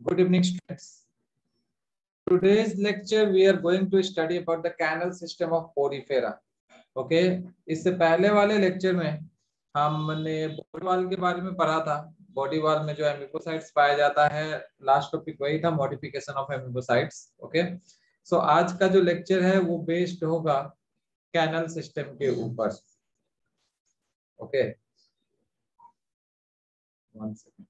Good evening, students. Today's lecture we are going to study about the canal system of porifera. Okay, इससे पहले वाले lecture में हमने body wall के बारे में पढ़ा था। बॉडी वॉल में जो एमिबोसाइट्स पाया जाता है, लास्ट टॉपिक वही था, मॉडिफिकेशन ऑफ एमिबोसाइट्स। ओके, सो आज का जो लेक्चर है वो बेस्ड होगा कैनल सिस्टम के ऊपर। Okay, one second.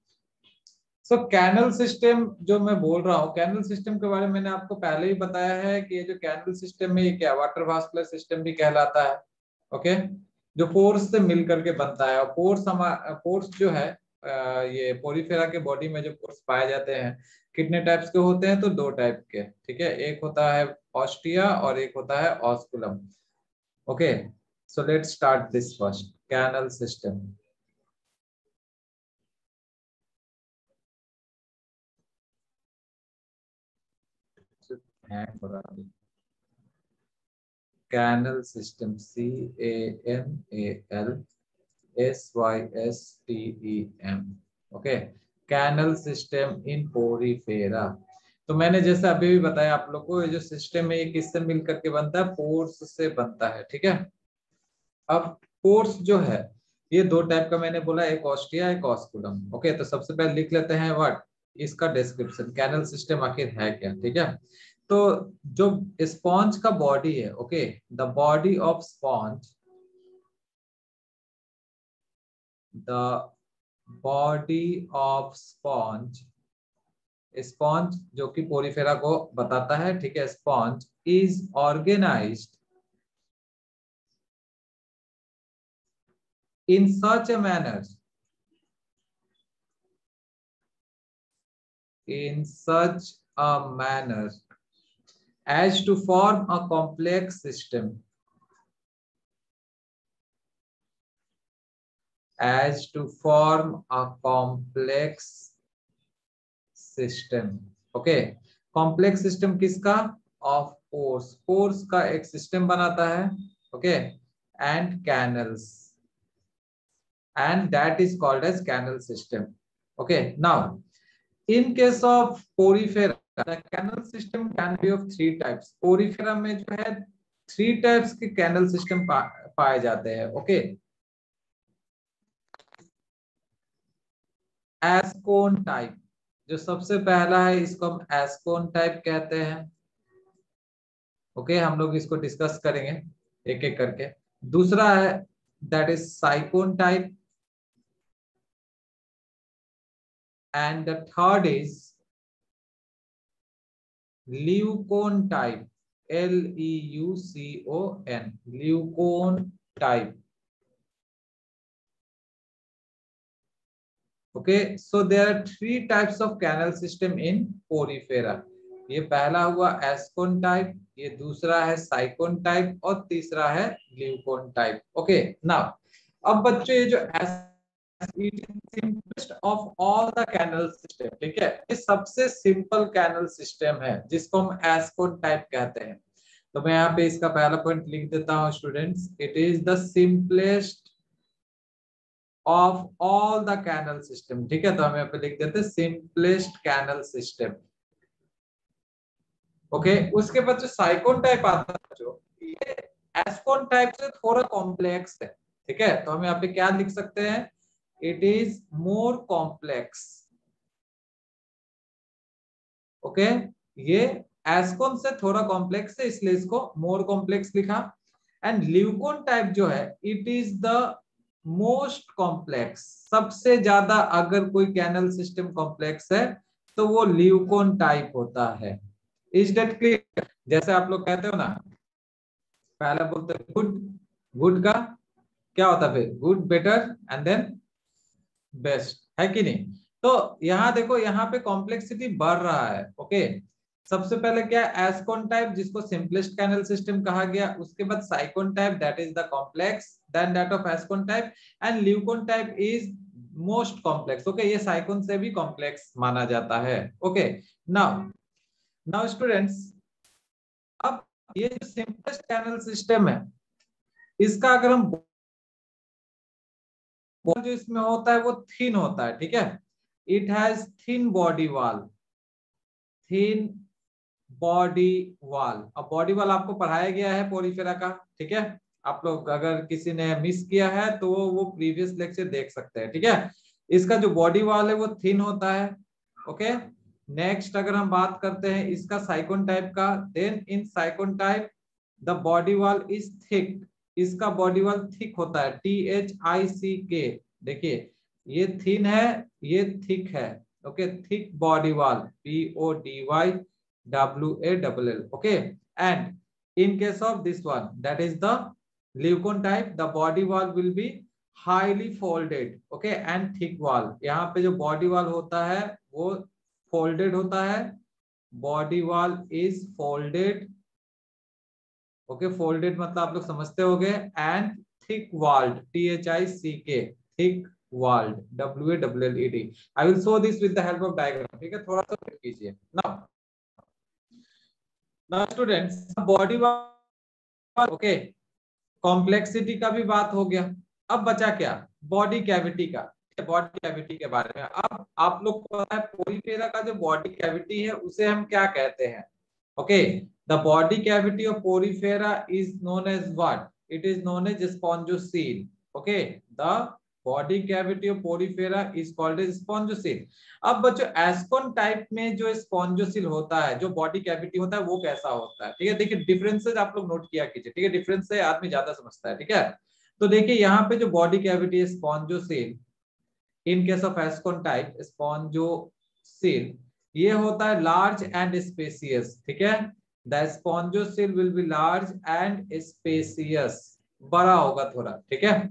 So canal system जो मैं बोल रहा हूँ, कैनल सिस्टम के बारे में मैंने आपको पहले ही बताया है कि ये जो कैनल सिस्टम है ये क्या वाटर वास्कुलर सिस्टम भी कहलाता है। ओके, जो पोर्स से मिल करके बनता है। और पोर्स जो है ये पोरीफेरा के बॉडी में जो पोर्स पाए जाते हैं कितने टाइप्स के होते हैं? तो दो टाइप के, ठीक है। एक होता है ऑस्टिया और एक होता है osculum. Okay, so let's start this first canal system. Canal system, CANALSYSTEM। Okay, canal system in Porifera. तो मैंने जैसे अभी भी बताया आप लोग को, ये जो सिस्टम है ये किससे मिलकर के बनता है? पोर्स से बनता है, ठीक है। अब पोर्स जो है ये दो टाइप का मैंने बोला, एक ऑस्टिया एक ऑस्कुलम। ओके, तो सबसे पहले लिख लेते हैं व्हाट इसका डिस्क्रिप्शन, कैनल सिस्टम आखिर है क्या, ठीक है। तो जो स्पॉन्ज का बॉडी है, okay, the body of sponge, the body of sponge, sponge जो कि पोरीफेरा को बताता है, ठीक है। Sponge is organised in such a manner, in such a manner as to form a complex system, as to form a complex system। Okay, complex system किसका? Of pores, pores का एक सिस्टम बनाता है, okay, and canals, and that is called as canal system। okay, now in case of porifera the canal system can be of three types। porifera में जो है three types के canal system पाए जाते हैं। ओके, एस्कोन टाइप जो सबसे पहला है इसको हम एस्कोन टाइप कहते हैं। ओके, हम लोग इसको डिस्कस करेंगे एक एक करके। दूसरा है that is sycon type, and the third is leucon type, LEUCON, leucon type. Okay, so there are three types of canal system in Porifera. ये पहला हुआ एस्कोन टाइप, ये दूसरा है साइकोन टाइप और तीसरा है ल्यूकोन टाइप। ओके, नाउ अब बच्चों ये जो simplest of all the canal system, ठीक है, ये सबसे सिंपल कैनल सिस्टम है जिसको हम एस्कोन टाइप कहते हैं। तो मैं यहाँ पे इसका पहला पॉइंट लिख देता हूँ students, it is the simplest of all the canal system. ठीक है, तो हम यहाँ पे लिख देते हैं सिंपलेस्ट कैनल सिस्टम। ओके, उसके बाद जो साइकोन टाइप आता है जो ये एस्कोन टाइप से थोड़ा कॉम्प्लेक्स है, ठीक है। तो हम यहाँ पे क्या लिख सकते हैं? It is more complex. Okay, ये एस्कोन से थोड़ा कॉम्प्लेक्स है इसलिए इसको मोर कॉम्प्लेक्स लिखा। एंड ल्यूकोन टाइप जो है it is the most complex, सबसे ज्यादा अगर कोई कैनल सिस्टम कॉम्प्लेक्स है तो वो ल्यूकोन टाइप होता है। Is that clear? जैसे आप लोग कहते हो ना, पहले बोलते गुड, गुड का क्या होता है फिर? Good, better and then best, है कि नहीं? तो यहाँ देखो, यहाँ पे कॉम्प्लेक्सिटी बढ़ रहा है। ओके, सबसे पहले क्या? एस्कोन टाइप जिसको सिंपलेस्ट कैनल सिस्टम कहा गया, उसके बाद sycon type that is the complex, than that of ascon type, and leucon type is most complex. Okay, ये साइकोन से भी कॉम्प्लेक्स माना जाता है। ओके, नाउ नाउ स्टूडेंट्स, अब ये जो सिंपलेस्ट कैनल सिस्टम है इसका अगर हम जो इसमें होता है वो थिन होता है, ठीक है। It has thin body wall, thin body wall. अब बॉडी वॉल आपको पढ़ाया गया है पोरिफेरा का, ठीक है। आप लोग अगर किसी ने मिस किया है तो वो प्रीवियस लेक्चर देख सकते हैं, ठीक है। इसका जो बॉडी वॉल है वो थिन होता है, ओके। नेक्स्ट अगर हम बात करते हैं इसका साइकोन टाइप का, then in sycon type the body wall is thick. इसका बॉडी वॉल थिक होता है, THICK। देखिए ये थिन है, ये थिक है, okay. Thick body wall, BODYWALL, okay। And in case of this one, that is the Leucon type, the body wall will be highly folded, okay, and thick wall। यहाँ पे जो body wall होता है वो folded होता है, body wall is folded, okay. Folded मतलब आप लोग समझते होंगे। And thick walled, THICK, thick walled, WALLED। I will show this with the help of diagram, ठीक है। थोड़ा सा वेट कीजिए। Now now students, body wall, okay. Complexity का भी बात हो गया। अब बचा क्या, बॉडी कैविटी का। बॉडी कैविटी के बारे में अब आप लोग को पता है पोरिफेरा का जो बॉडी कैविटी है उसे हम क्या कहते हैं, okay. The body cavity of Porifera is known as what, it is known as spongocoel, okay. The body cavity of Porifera is called as spongocoel. अब बच्चों एस्कोन टाइप में जो स्पॉन्जोसील होता है, जो बॉडी कैविटी होता है वो कैसा होता है, ठीक है। देखिए डिफरेंसेस आप लोग नोट किया कीजिए, ठीक है। डिफरेंस से आदमी ज्यादा समझता है, ठीक है। तो देखिए यहाँ पे जो बॉडी कैविटी है spongocoel, in case of ascon type spongocoel, ये होता है लार्ज एंड स्पेसियस, ठीक है। The spongocoel will be large and spacious, बड़ा होगा थोड़ा, ठीक है।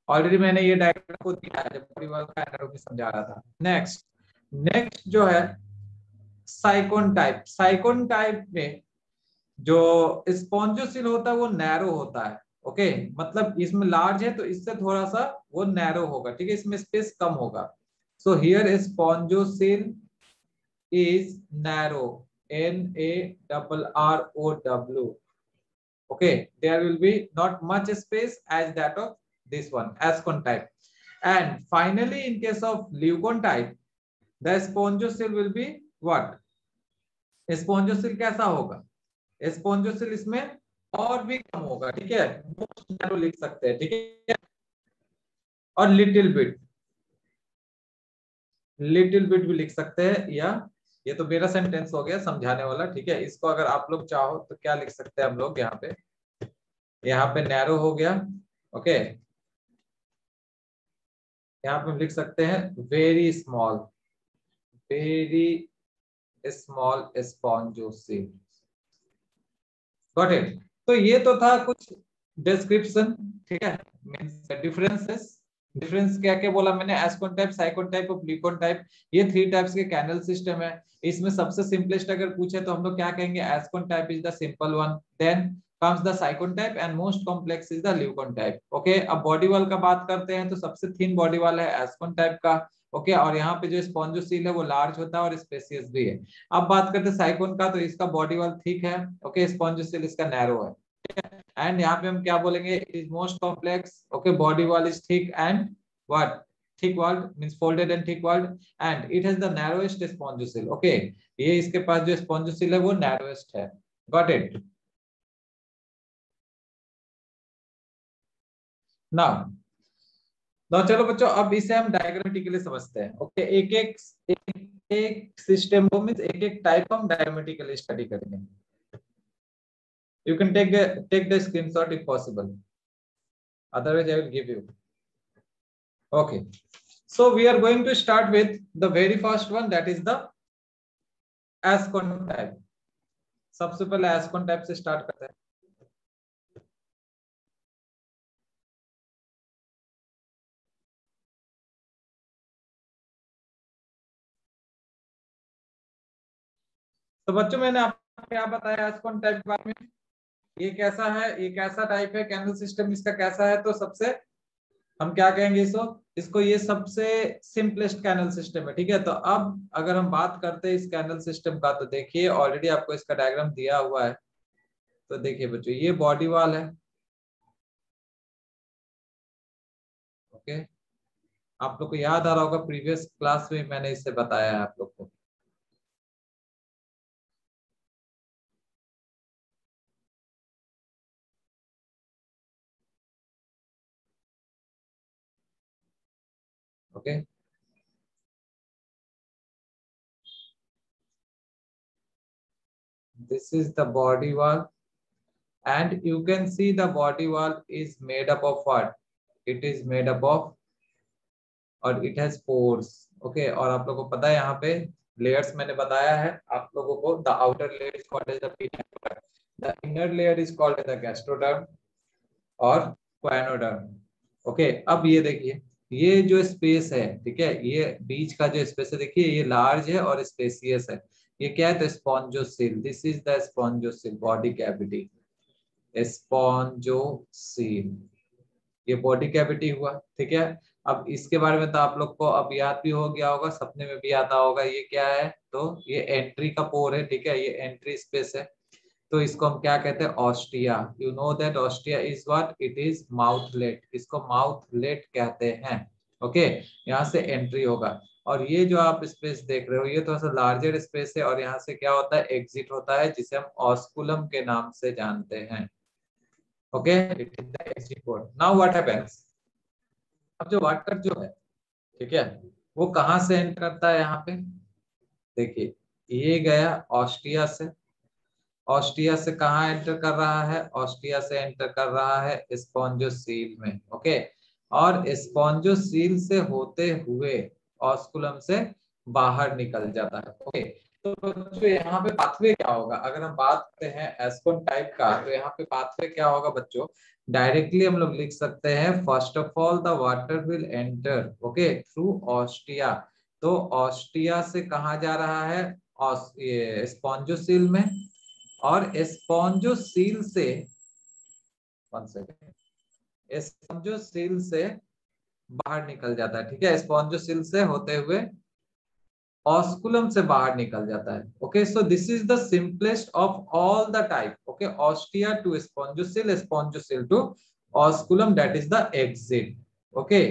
ऑलरेडी मैंने ये डायग्राम को दिया है जब परिवार का एनाटॉमी समझा रहा था। नेक्स्ट नेक्स्ट जो है साइकोन टाइप। साइकोन टाइप में जो स्पॉन्जोसिल होता है वो नैरो होता है, ओके। मतलब इसमें लार्ज है तो इससे थोड़ा सा वो नैरो होगा, ठीक है, इसमें स्पेस कम होगा। So here स्पॉन्जोसिल is narrow, NARROW, okay। There will be not much space as that of this one, Ascon type। And finally in case of Leucon type, the spongocyl will be what, स्पॉन्जोसिल कैसा होगा, स्पॉन्जोसिल इसमें और भी कम होगा, ठीक है। Most narrow लिख सकते हैं, ठीक है। और लिटिल बिट भी लिख सकते हैं, या ये तो मेरा सेंटेंस हो गया समझाने वाला, ठीक है। इसको अगर आप लोग चाहो तो क्या लिख सकते हैं हम लोग, यहाँ पे नैरो हो गया, ओके। यहाँ पे हम लिख सकते हैं वेरी स्मॉल स्पॉन्जोसिल, गॉट इट। तो ये तो था कुछ डिस्क्रिप्शन, ठीक है। मींस डिफरेंसेस, डिफरेंस क्या क्या बोला मैंने, एस्कोन टाइप, साइकोन टाइप और ल्यूकोन टाइप, ये 3 टाइप्स के कैनल सिस्टम है। इसमें सबसे सिंपलेस्ट अगर पूछे तो हम लोग क्या कहेंगे, ascon type is the simple one, then comes the sycon type and most complex is the leucon type, okay. अब बॉडी वॉल का बात करते हैं तो सबसे थिन बॉडी वॉल है एस्कोन टाइप का, ओके। और यहाँ पे जो स्पॉन्जोसील है वो लार्ज होता है और स्पेसियस भी है। अब बात करते हैं साइकोन का, तो इसका बॉडी वॉल थिक है, ओके। स्पॉन्जोसील इसका नैरो है, एंड यहाँ पे हम क्या बोलेंगे, it is most complex, okay. Body wall is thick and what, thick walled means folded and thick walled, and it has the narrowest spongocoel, okay. ये इसके पास जो स्पॉन्जोसील है वो नैरोएस्ट है, गॉट इट। नाउ नाउ चलो बच्चों अब इसे हम डायग्रामेटिकली समझते हैं, ओके। एक सिस्टम को मींस एक एक टाइप हम डायग्रामेटिकली स्टडी करेंगे। You can take the screenshot if possible. Otherwise, I will give you. Okay. So we are going to start with the very first one, that is the Ascon type. सबसे पहले Ascon type से start करते हैं। तो बच्चों मैंने आपको क्या बताया Ascon type के बारे में, ये कैसा है, ये कैसा टाइप है, कैनल सिस्टम इसका कैसा है। तो सबसे हम क्या कहेंगे इसको ये सबसे सिंपलेस्ट कैनल सिस्टम है, ठीक है। तो अब अगर हम बात करते हैं इस कैनल सिस्टम का, तो देखिए ऑलरेडी आपको इसका डायग्राम दिया हुआ है। तो देखिए बच्चों ये बॉडी वॉल है, ओके। आप लोग को याद आ रहा होगा प्रीवियस क्लास में मैंने इससे बताया है आप लोग को, okay. This is the body wall, and you can see the body wall is made up of what? It is made up of, और it has pores. Okay, और आप लोगों को पता है यहाँ पे layers मैंने बताया है आप लोगों को. The outer layer is called as the penetrator, the inner layer is called as the gastroderm और क्वानोडर्म. ओके, अब ये देखिए ये जो स्पेस है, ठीक है, ये बीच का जो स्पेस है देखिए ये लार्ज है और स्पेसियस है. ये क्या है? तो स्पॉन्जोसिल. This is the स्पॉन्जोसिल body cavity. स्पॉन्जोसिल ये बॉडी कैविटी हुआ, ठीक है. अब इसके बारे में तो आप लोग को अब याद भी हो गया होगा, सपने में भी आता होगा. ये क्या है? तो ये एंट्री का पोर है, ठीक है, ये एंट्री स्पेस है. तो इसको हम क्या कहते हैं? Ostia. You know that ostia is what? It is mouthlet. इसको माउथलेट कहते हैं. ओके, यहाँ से एंट्री होगा. और ये जो आप स्पेस देख रहे हो ये थोड़ा सा लार्जर स्पेस है, और यहाँ से क्या होता है? एग्जिट होता है, जिसे हम ऑस्कुलम के नाम से जानते हैं. Okay, it is the exit port. Now what happens? अब जो वाटर जो है, ठीक है, वो कहाँ से एंटर करता है? यहाँ पे देखिए ये गया ऑस्टिया से. ऑस्टिया से कहाँ एंटर कर रहा है? ऑस्टिया से एंटर कर रहा है स्पॉन्जोसील में. ओके, और स्पॉन्जोसील से होते हुए ऑस्कुलम से बाहर निकल जाता है. ओके, तो बच्चों यहाँ पे पाथवे क्या होगा? अगर हम बात करते हैं एस्कोन टाइप का, तो यहाँ पे पाथवे क्या होगा बच्चों? डायरेक्टली हम लोग लिख सकते हैं first of all the water will enter, okay, through ostia. तो ऑस्टिया से कहा जा रहा है? ये स्पॉन्जोसील में. और स्पॉन्जोसील से, वन सेकेंड, स्पॉन्जोसील से बाहर निकल जाता है, ठीक है, स्पॉन्जोसील से होते हुए ऑस्कुलम से बाहर निकल जाता है. Okay, so this is the simplest of all the type. Okay, ostia to spongocoel, spongocoel to osculum, that is the exit. Okay,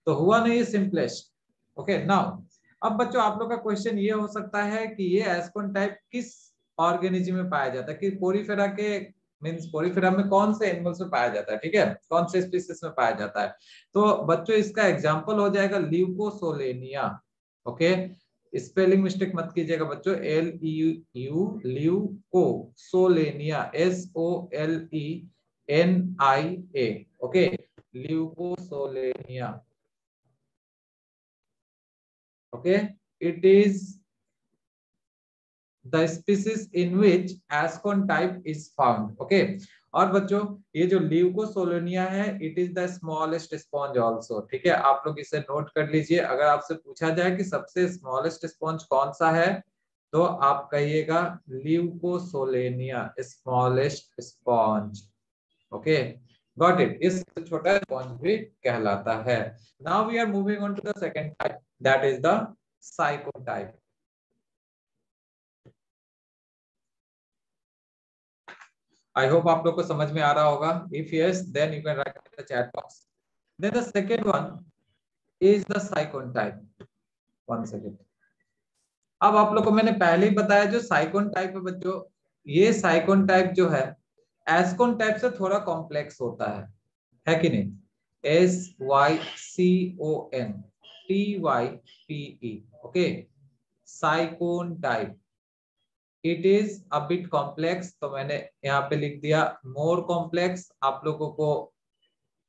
तो हुआ ना ये सिंपलेस्ट. ओके, नाउ अब बच्चों आप लोग का क्वेश्चन ये हो सकता है कि ये एस्कोन टाइप किस ऑर्गेनिज्म में पाया जाता है, कि पोरीफेरा के मींस पोरीफेरा में कौन से एनिमल्स में पाया जाता है, ठीक है, कौन से स्पीसीज में पाया जाता है. तो बच्चों इसका एग्जांपल हो जाएगा ल्यूकोसोलेनिया. ओके, स्पेलिंग मिस्टेक मत कीजिएगा बच्चों. LEU Leucosolenia, SOLENIA. Okay, Leucosolenia. Okay, it is the species in which ascon type is found. Okay, और बच्चों ये जो ल्यूकोसोलेनिया है it is the smallest sponge also. ठीक है, आप लोग इसे नोट कर लीजिए. अगर आपसे पूछा जाए कि सबसे स्मॉलेस्ट स्पॉन्ज कौन सा है, तो आप कहिएगा Leucosolenia, smallest sponge. Okay, got it. इस छोटा स्पॉन्ज भी कहलाता है. Now we are moving on to the second type, that is the sycon type. I hope आप लोग को समझ में आ रहा होगा. If yes, then you can write in the chat box. Then the second one is the sycon type. One second. अब आप लोग को मैंने पहले ही बताया जो साइकोन टाइप है बच्चों, ये साइकोन टाइप जो है एस्कोन टाइप से थोड़ा कॉम्प्लेक्स होता है कि नहीं? SYCONTYPE. Okay, sycon type. It is a bit complex, तो मैंने यहाँ पे लिख दिया मोर कॉम्प्लेक्स आप लोगों को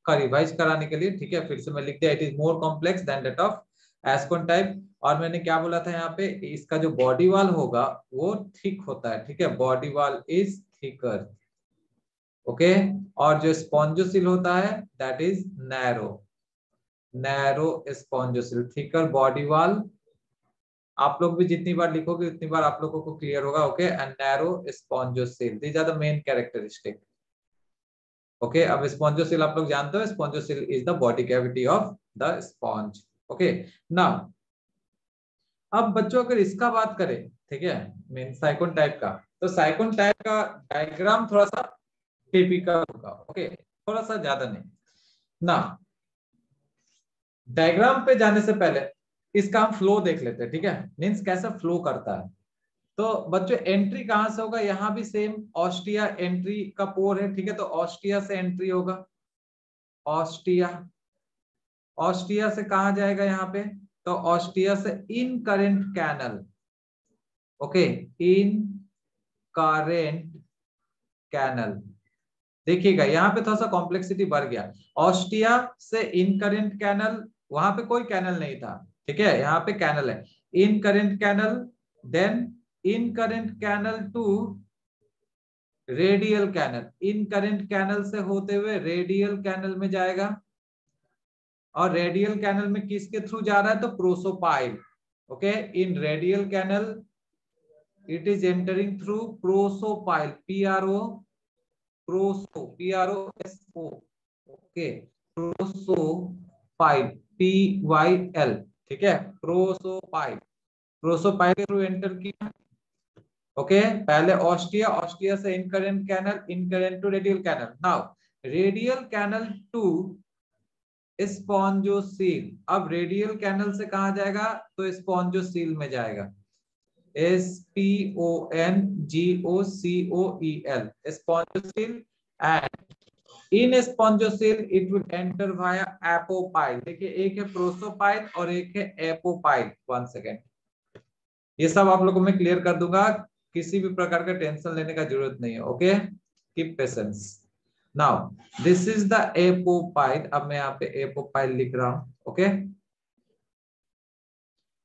का रिवाइज कराने के लिए. ठीक है, फिर से मैं लिख दिया it is more complex than that of ascon type. और मैंने क्या बोला था यहाँ पे, इसका जो बॉडी वाल होगा वो थिक होता है. ठीक है, body wall is thicker. Okay, और जो स्पॉन्जोसिल होता है that is narrow. Narrow स्पॉन्जोसिल, thicker body wall. आप लोग भी जितनी बार लिखोगे उतनी बार आप लोगों को क्लियर होगा. Okay, and narrow spongocoel, these are the main characteristic. Okay, अब स्पॉन्जोसिल आप लोग जानते हो, spongocoel is the body cavity of the sponge. Okay, now अब बच्चों अगर इसका बात करें, ठीक है, मीन साइकोन टाइप का, तो साइकोन टाइप का डायग्राम थोड़ा सा टिपिकल होगा. ओके, थोड़ा सा ज्यादा नहीं ना. डायग्राम पे जाने से पहले इसका हम फ्लो देख लेते हैं. ठीक है, मीन्स कैसा फ्लो करता है. तो बच्चों एंट्री कहां से होगा? यहाँ भी सेम ऑस्टिया एंट्री का पोर है. ठीक है, तो ऑस्टिया से एंट्री होगा. ऑस्टिया, ऑस्ट्रिया से कहा जाएगा यहाँ पे, तो ऑस्ट्रिया से इन करेंट कैनल, ओके, इन करेंट कैनल। देखिएगा यहाँ पे थोड़ा सा कॉम्प्लेक्सिटी बढ़ गया। ऑस्ट्रिया से इन करेंट कैनल, वहां पे कोई कैनल नहीं था, ठीक है, यहाँ पे कैनल है, incurrent canal, then incurrent canal to radial canal, incurrent canal से होते हुए रेडियल कैनल में जाएगा, और रेडियल कैनल में किसके थ्रू जा रहा है, तो prosopyle, okay, in radial canal it is entering through prosopyle, P R O, proso, okay, prosopyle, PYL, ठीक है, प्रोसोपाइल, प्रोसोपाइल के थ्रू एंटर किया, ओके, पहले ऑस्ट्रिया, ऑस्ट्रिया से incurrent canal, incurrent to radial canal, now radial canal to spongocoel, अब radial canal से कहा जाएगा, तो स्पॉन्जोसील में जाएगा, SPONGOCOEL, spongocoel, and in spongocoel it will enter via apopyle. देखिए एक है प्रोसोपाइल और एक है एपोपाइल, 1 सेकेंड, ये सब आप लोगों को मैं क्लियर कर दूंगा, किसी भी प्रकार का टेंशन लेने का जरूरत नहीं है, okay, keep patience. Now this is the apopyle, अब मैं यहाँ पे एपोपाइल लिख रहा हूं, ओके,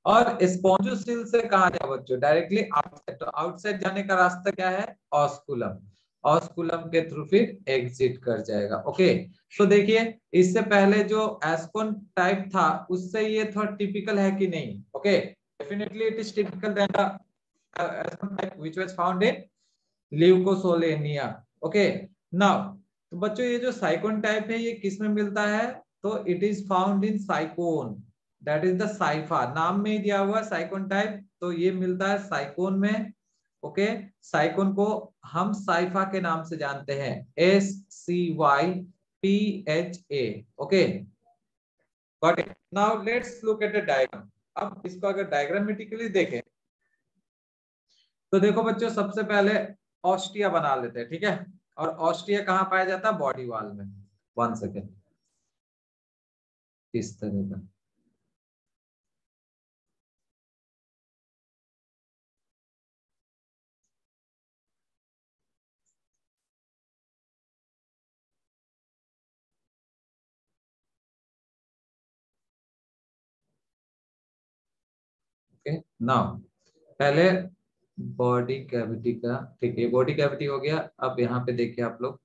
और स्पॉन्जोसील से कहा जाए बच्चों डायरेक्टली आउटसाइड, तो आउटसाइड जाने का रास्ता क्या है, ऑस्कुलम, ऑस्कुलम के थ्रू फिर एग्जिट कर जाएगा, ओके। तो देखिए इससे पहले जो एस्कोन टाइप था उससे ये थोड़ा टिपिकल है कि नहीं, okay, definitely it is typical than the ascon type which was found in Leucosolenia, okay. Now तो बच्चों ये जो साइकोन टाइप है ये किस में मिलता है, तो it is found in sycon, that is the cipher, नाम में ही दिया हुआ साइकोन टाइप, तो ये मिलता है साइकोन में, ओके। साइकोन को हम साइफा के नाम से जानते हैं, SCYPHA, okay, got it. Now let's look at the diagram, अब इसको अगर डायग्रामेटिकली देखें तो देखो बच्चों सबसे पहले ऑस्टिया बना लेते हैं, ठीक है, और ऑस्टिया कहाँ पाया जाता है, बॉडी वॉल में, 1 सेकेंड, इस तरह का, ओके। नाउ पहले बॉडी कैविटी का, ठीक है, बॉडी कैविटी हो गया, अब यहाँ पे देखिए आप लोग,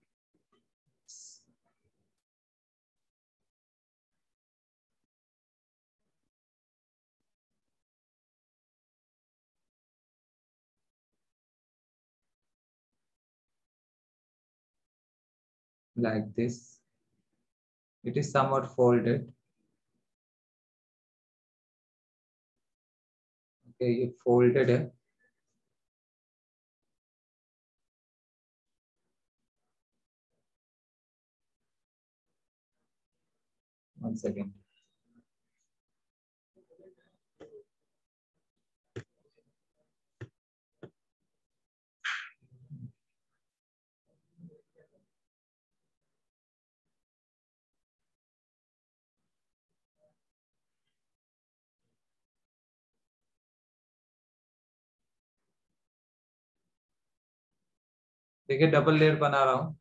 like this, it is somewhat folded, okay, ये folded है, one second, देखिए डबल लेयर बना रहा हूँ,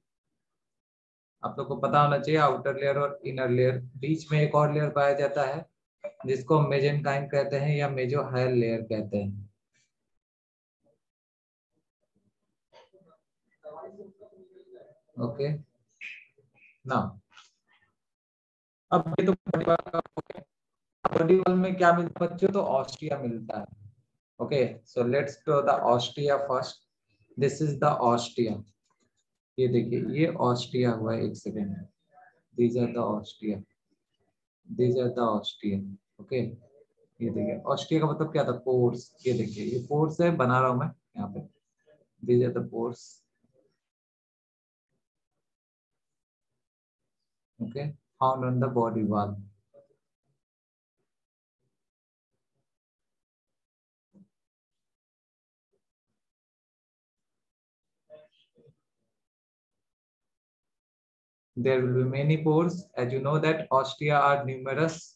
आप लोग को पता होना चाहिए आउटर लेयर और इनर लेयर, बीच में एक और लेयर पाया जाता है जिसको मेजेंकाइम कहते हैं या मेजो हायर लेयर कहते हैं, ओके। ना अब ये तो बॉडी वाल का हो गया, बॉडी वाल में क्या मिलता है बच्चों, तो ऑस्टिया मिलता है, okay. So let's do the ostia first, this is the ostia, ये देखिए ये ऑस्टिया हुआ है, 1 second, these are the ostia, these are the ostia, okay. ये देखिए ऑस्टिया का मतलब क्या था, पोर्स, ये देखिए ये पोर्स है, बना रहा हूं मैं यहाँ पे, these are the pores, okay, found on the body wall, there will be many pores, as you know that ostia are numerous.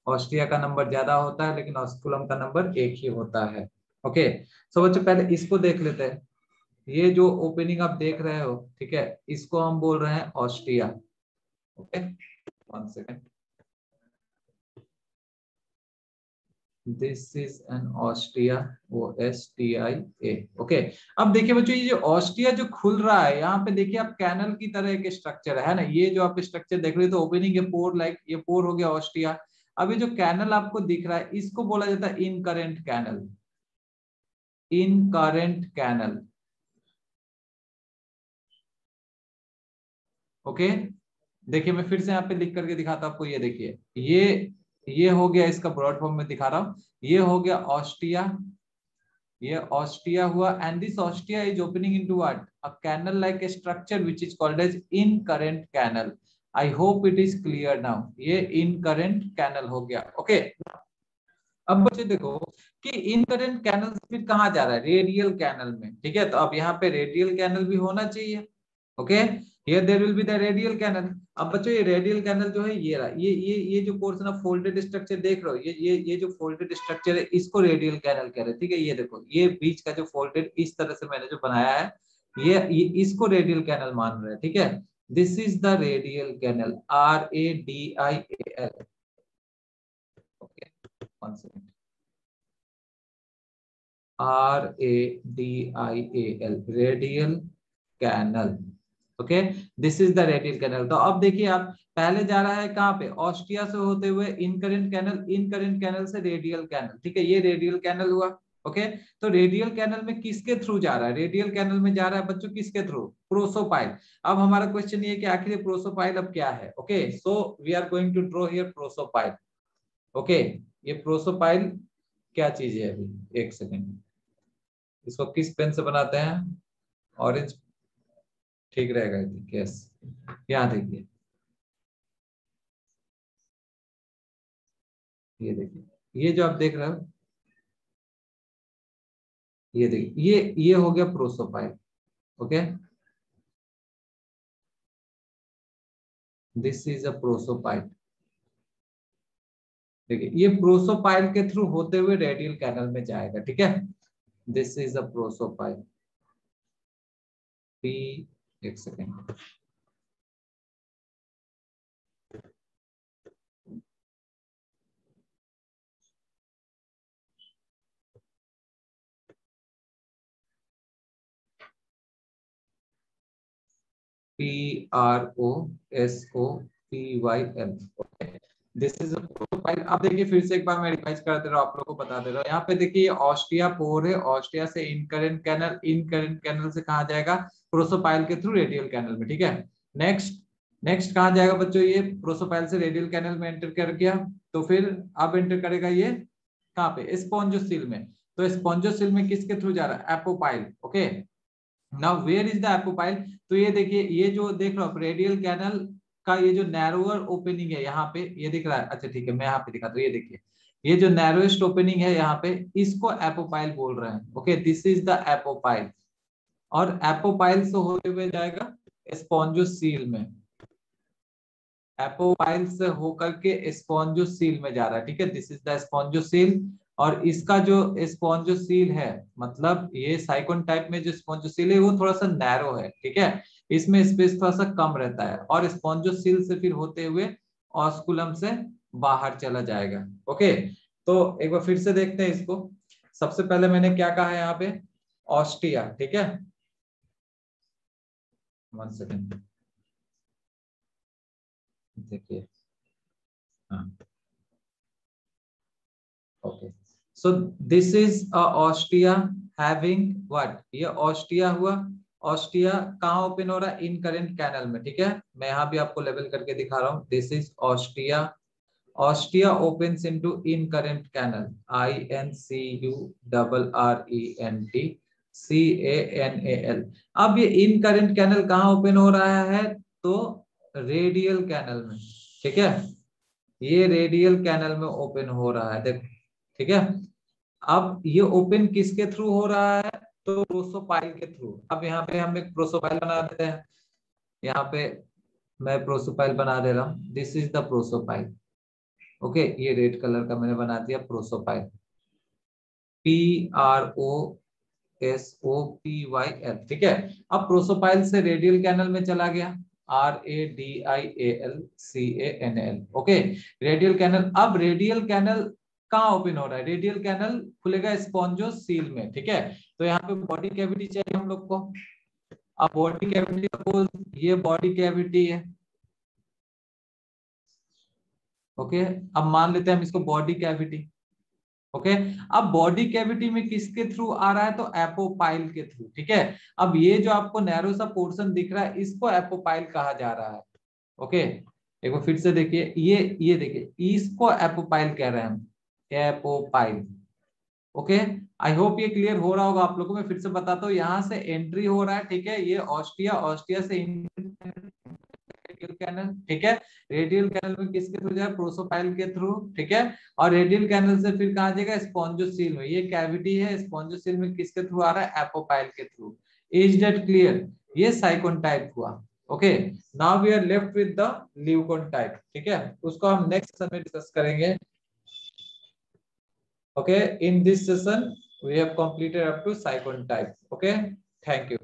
Austria का नंबर ज्यादा होता है लेकिन ऑस्कुलम का नंबर एक ही होता है। ओके, सो बच्चों पहले इसको देख लेते हैं। ये जो ओपनिंग आप देख रहे हो, ठीक है, इसको हम बोल रहे हैं Austria. Okay, 1 second, this is an Austria, OSTIA। Okay, अब देखिए बच्चों, ये जो ऑस्ट्रिया जो खुल रहा है यहाँ पे, देखिए आप कैनल की तरह एक स्ट्रक्चर है ना, ये जो आप स्ट्रक्चर देख रहे हो, तो ओपनिंग है पोर, लाइक ये पोर हो गया ऑस्ट्रिया। अब ये जो कैनल आपको दिख रहा है, इसको बोला जाता है incurrent canal, incurrent canal. Okay, देखिए मैं फिर से यहाँ पे लिख करके दिखाता हूँ आपको। ये देखिए, ये हो गया, इसका ब्रॉड फॉर्म में दिखा रहा हूँ, ये हो गया ऑस्ट्रिया, ये ऑस्ट्रिया हुआ, and this ostia is opening into what, a canal like structure which is called as incurrent canal. I hope it is clear now, ये इनकरेंट कैनल हो गया। ओके, अब बच्चे देखो कि इनकरेंट कैनल फिर कहाँ जा रहा है, रेडियल कैनल में, ठीक है। तो अब यहाँ पे रेडियल कैनल भी होना चाहिए। Okay, here there will be the radial canal. अब बच्चों ये रेडियल कैनल जो है, ये रहा, ये जो पोर्शन ऑफ फोल्डेड स्ट्रक्चर देख रहे हो, ये जो फोल्डेड स्ट्रक्चर है, इसको रेडियल कैनल कह रहे हैं, ठीक है। ये देखो, ये बीच का जो फोल्डेड इस तरह से मैंने जो बनाया है, ये इसको रेडियल कैनल मान रहे हैं, ठीक है। This is the radial canal, RADIAL। Okay, 1 second, RADIAL, radial canal. Okay, this is the radial canal. तो अब देखिए आप, पहले जा रहा है कहाँ पे, ऑस्ट्रिया से होते हुए इनकरेंट कैनल, इनकरेंट कैनल से रेडियल कैनल, ठीक है, ये रेडियल कैनल हुआ। ओके, तो रेडियल कैनल में किसके थ्रू जा रहा है, रेडियल कैनल में जा रहा है बच्चों किसके थ्रू, प्रोसोपाइल। अब हमारा क्वेश्चन ये कि आखिर प्रोसोपाइल अब क्या है। Okay, so we are going to draw here prosopyle. Okay, ये प्रोसोपाइल क्या चीज है, अभी एक सेकेंड, इसको किस पेन से बनाते हैं, ऑरेंज ठीक रहेगा, यस। यहाँ देखिए, ये देखिए, ये जो आप देख रहे हो, ये देखिए, ये हो गया prosopyle. Okay, this is a prosopyle. देखिए, ये प्रोसोपाइल के थ्रू होते हुए रेडियल कैनल में जाएगा, ठीक है। This is a prosopyle, P, एक second, PROSOPYL। This is a profile. अब देखिए फिर से एक बार मैं रिवाइज कर दे रहा हूँ, आप लोगों को बता दे रहा हूँ। यहाँ पे देखिए ऑस्ट्रिया पोर है, ऑस्ट्रिया से इनकरेंट कैनल, इनकरेंट कैनल से कहा जाएगा, प्रोसोपाइल के थ्रू रेडियल कैनल में, ठीक है। नेक्स्ट, नेक्स्ट कहाँ जाएगा बच्चों, ये प्रोसोपाइल से रेडियल कैनल में एंटर कर गया, तो फिर अब एंटर करेगा ये कहाँ पे, स्पॉन्जोसील में। तो स्पॉन्जोसील में किसके थ्रू जा रहा है, apopyle. Okay, now where is the apopyle. तो ये देखिए, ये जो देख रहे हो रेडियल कैनल का ये जो नैरोअर ओपनिंग है यहाँ पे, ये दिख रहा है, अच्छा ठीक है, मैं यहाँ पे दिखाता हूँ। ये देखिए, ये जो नैरोएस्ट ओपनिंग है यहाँ पे, इसको एपोपाइल बोल रहे हैं। ओके, दिस इज द एपोपाइल, और एपोपाइल से होते हुए जाएगा स्पॉन्जोसील में, एपोपाइल से होकर के स्पॉन्जोसील में जा रहा है, ठीक है। दिस इज द स्पॉन्जोसील, और इसका जो स्पॉन्जोसील है, मतलब ये साइकोन टाइप में जो स्पॉन्जोसील है वो थोड़ा सा नैरो है, ठीक है, इसमें स्पेस थोड़ा सा कम रहता है, और स्पॉन्जोसील से फिर होते हुए ऑस्कुलम से बाहर चला जाएगा। ओके, तो एक बार फिर से देखते हैं इसको। सबसे पहले मैंने क्या कहा है यहाँ पे, ऑस्ट्रिया, ठीक है, 1 सेकेंड, देखिए, हाँ, okay, so this is a Austria having what, ये ऑस्ट्रिया हुआ, ऑस्ट्रिया कहाँ ओपन हो रहा है, इन करेंट कैनल में, ठीक है। मैं यहाँ भी आपको लेवल करके दिखा रहा हूँ, this is ostia, ostia opens into incurrent canal, INCURRENT अब ये इन करेंट कैनल कहाँ ओपन हो रहा है, तो रेडियल कैनल में, ठीक है, ये रेडियल कैनल में ओपन हो रहा है, देखो, ठीक है। अब ये ओपन किसके थ्रू हो रहा है, तो प्रोसोपाइल के थ्रू। अब यहाँ पे हम एक प्रोसोपाइल बना देते हैं यहाँ पे, मैं प्रोसोपाइल बना दे रहा हूँ, this is the prosopyle. Okay, ये रेड कलर का मैंने बना दिया प्रोसोपाइल, PROSOPYL, ठीक है। अब प्रोसोपाइल से रेडियल कैनल में चला गया, RADIALCANAL, ओके। रेडियल कैनल, अब रेडियल कैनल कहाँ ओपन हो रहा है? रेडियल कैनल खुलेगा स्पॉन्जोसील में, ठीक है। तो यहाँ पे बॉडी कैविटी चाहिए हम लोग को। अब बॉडी कैविटी, सपोज ये बॉडी कैविटी है, ओके। अब मान लेते हैं हम इसको बॉडी कैविटी, ओके। अब बॉडी कैविटी में किसके थ्रू आ रहा है? तो एपोपाइल के थ्रू, ठीक है। अब ये जो आपको नैरो सा पोर्शन दिख रहा है, इसको एपोपाइल कहा जा रहा है, ओके। एक बार फिर से देखिए, ये देखिए, इसको एपोपाइल कह रहे हैं हम, एपोपाइल, ओके। आई होप ये क्लियर हो रहा होगा आप लोगों को। मैं फिर से बताता हूँ, यहाँ से एंट्री हो रहा है, ठीक है, ये ऑस्टिया, ऑस्टिया से रेडियल कैनल, ठीक है। रेडियल कैनल में किसके थ्रू जाएगा? प्रोसोपाइल के थ्रू, ठीक है। और रेडियल कैनल से फिर कहाँ जाएगा? स्पॉन्जोसील में। ये कैविटी है, स्पॉन्जोसील में किसके थ्रू आ रहा है? एपोपाइल के थ्रू। Is that clear? ये साइकोन टाइप हुआ, okay. Now we are left with the leucon type, ठीक है। उसको हम नेक्स्ट सेशन में डिस्कस करेंगे, okay. In this session we have completed up to cyclone type, okay, thank you।